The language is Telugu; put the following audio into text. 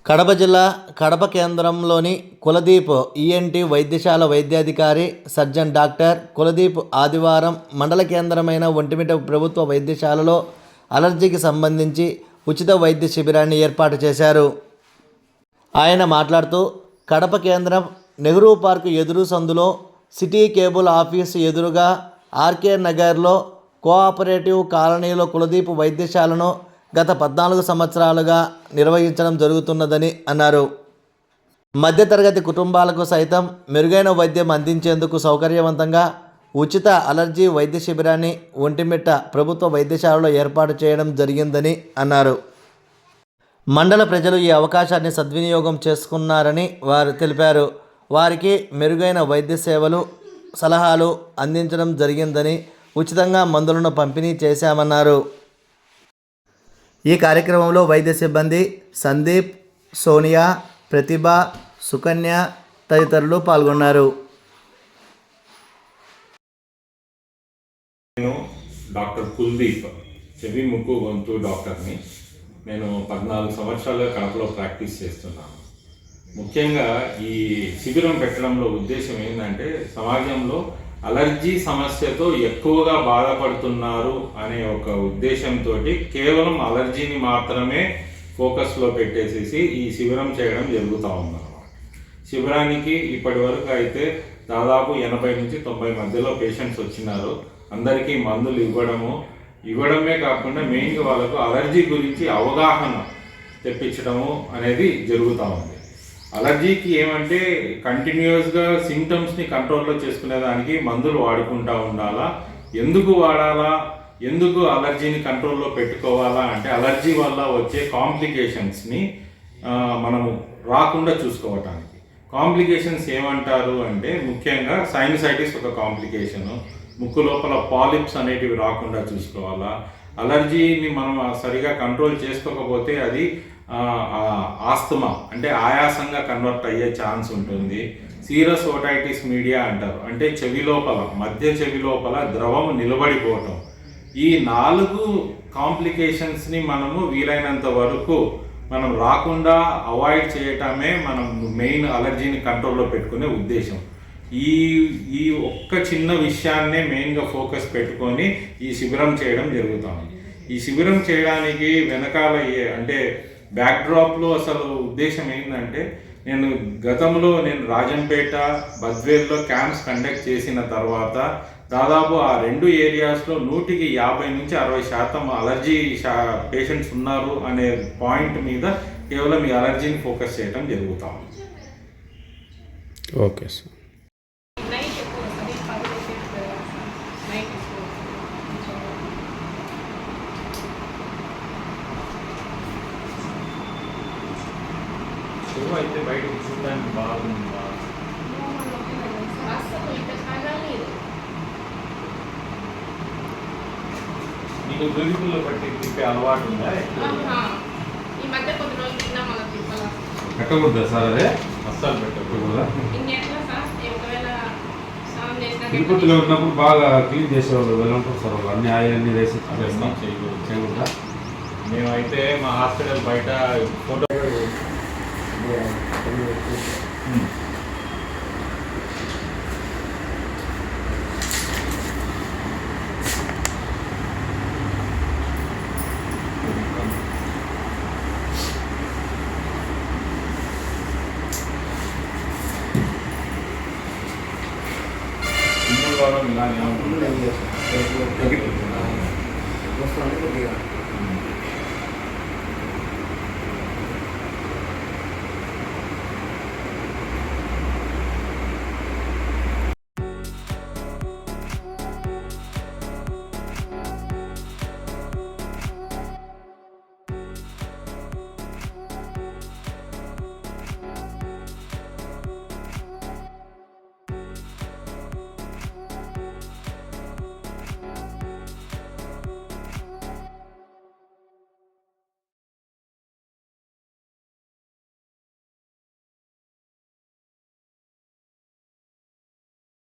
కడప జిల్లా కడప కేంద్రంలోని కులదీప్ ఈఎన్టీ వైద్యశాల వైద్యాధికారి సర్జన్ డాక్టర్ కులదీప్ ఆదివారం మండల కేంద్రమైన ఒంటిమిట్ట ప్రభుత్వ వైద్యశాలలో అలర్జీకి సంబంధించి ఉచిత వైద్య శిబిరాన్ని ఏర్పాటు చేశారు. ఆయన మాట్లాడుతూ కడప కేంద్రం నెహ్రూ పార్క్ ఎదురు సందులో సిటీ కేబుల్ ఆఫీసు ఎదురుగా ఆర్కే నగర్లో కోఆపరేటివ్ కాలనీలో కులదీప్ వైద్యశాలను గత 14 సంవత్సరాలుగా నిర్వహించడం జరుగుతున్నదని అన్నారు. మధ్యతరగతి కుటుంబాలకు సైతం మెరుగైన వైద్యం అందించేందుకు సౌకర్యవంతంగా ఉచిత అలర్జీ వైద్య శిబిరాన్ని ఒంటిమిట్ట ప్రభుత్వ వైద్యశాలలో ఏర్పాటు చేయడం జరిగిందని అన్నారు. మండల ప్రజలు ఈ అవకాశాన్ని సద్వినియోగం చేసుకున్నారని వారు తెలిపారు. వారికి మెరుగైన వైద్య సేవలు, సలహాలు అందించడం జరిగిందని, ఉచితంగా మందులను పంపిణీ చేశామన్నారు. ఈ కార్యక్రమంలో వైద్య సిబ్బంది సందీప్, సోనియా, ప్రతిభ, సుకన్య తదితరులు పాల్గొన్నారు. నేను డాక్టర్ కుల్దీప్, చెవి ముక్కు గొంతు డాక్టర్ని. నేను 14 సంవత్సరాలుగా కడపలో ప్రాక్టీస్ చేస్తున్నాను. ముఖ్యంగా ఈ శిబిరం పెట్టడంలో ఉద్దేశం ఏంటంటే, సమాజంలో అలర్జీ సమస్యతో ఎక్కువగా బాధపడుతున్నారు అనే ఒక ఉద్దేశంతో కేవలం అలర్జీని మాత్రమే ఫోకస్లో పెట్టేసేసి ఈ శిబిరం చేయడం జరుగుతూ ఉందన్నమాట. శిబిరానికి ఇప్పటి వరకు అయితే దాదాపు 80 నుంచి 90 మధ్యలో పేషెంట్స్ వచ్చినారు. అందరికీ మందులు ఇవ్వడమే కాకుండా మెయిన్గా వాళ్ళకు అలర్జీ గురించి అవగాహన తెప్పించడము అనేది జరుగుతూ ఉంది. అలర్జీకి ఏమంటే కంటిన్యూస్గా సిమ్టమ్స్ని కంట్రోల్లో చేసుకునేదానికి మందులు వాడుకుంటూ ఉండాలా, ఎందుకు వాడాలా, ఎందుకు అలర్జీని కంట్రోల్లో పెట్టుకోవాలా అంటే అలర్జీ వల్ల వచ్చే కాంప్లికేషన్స్ని మనము రాకుండా చూసుకోవటానికి. కాంప్లికేషన్స్ ఏమంటారు అంటే ముఖ్యంగా సైనసైటిస్ ఒక కాంప్లికేషను, ముక్కు లోపల పాలిప్స్ అనేటివి రాకుండా చూసుకోవాలా. అలర్జీని మనం సరిగా కంట్రోల్ చేసుకోకపోతే అది ఆస్తమా అంటే ఆయాసంగా కన్వర్ట్ అయ్యే ఛాన్స్ ఉంటుంది. సీరస్ ఓటైటిస్ మీడియా అంటారు, అంటే చెవి లోపల మధ్య చెవి లోపల ద్రవం నిలబడిపోవటం. ఈ 4 కాంప్లికేషన్స్ని మనము వీలైనంత వరకు మనం రాకుండా అవాయిడ్ చేయటమే మనం మెయిన్ అలర్జీని కంట్రోల్లో పెట్టుకునే ఉద్దేశం. ఈ ఒక్క చిన్న విషయాన్నే మెయిన్గా ఫోకస్ పెట్టుకొని ఈ శిబిరం చేయడం జరుగుతుంది. ఈ శిబిరం చేయడానికి వెనకాల అంటే బ్యాక్డ్రాప్లో అసలు ఉద్దేశం ఏంటంటే, గతంలో నేను రాజంపేట, బద్వేల్లో క్యాంప్స్ కండక్ట్ చేసిన తర్వాత దాదాపు ఆ 2 ఏరియాస్లో 100కి 50 నుంచి 60% అలర్జీ పేషెంట్స్ ఉన్నారు అనే పాయింట్ మీద కేవలం ఈ అలర్జీని ఫోకస్ చేయడం జరుగుతాం. Okay sir. అయితే బయటకు చూడడానికి బాగుందా? నీకు దొరికిలో బట్టి తిప్పే అలవాటు ఉందా? ఈ మధ్య కొద్ది రోజులు తిన్నా మళ్ళీ తిప్పాలా? పెట్టకూడదా సార్? అదే అస్సలు పెట్టకూడదా? తిరుపతిలో ఉన్నప్పుడు బాగా క్లీన్ చేసేవాళ్ళు, వెళ్ళంటారు సార్ వాళ్ళు, అన్ని ఆయిల్ అన్ని వేసి చేయకూడదా? మేమైతే మా హాస్పిటల్ బయట ఫోటో ఇలానే ఉంటుంది.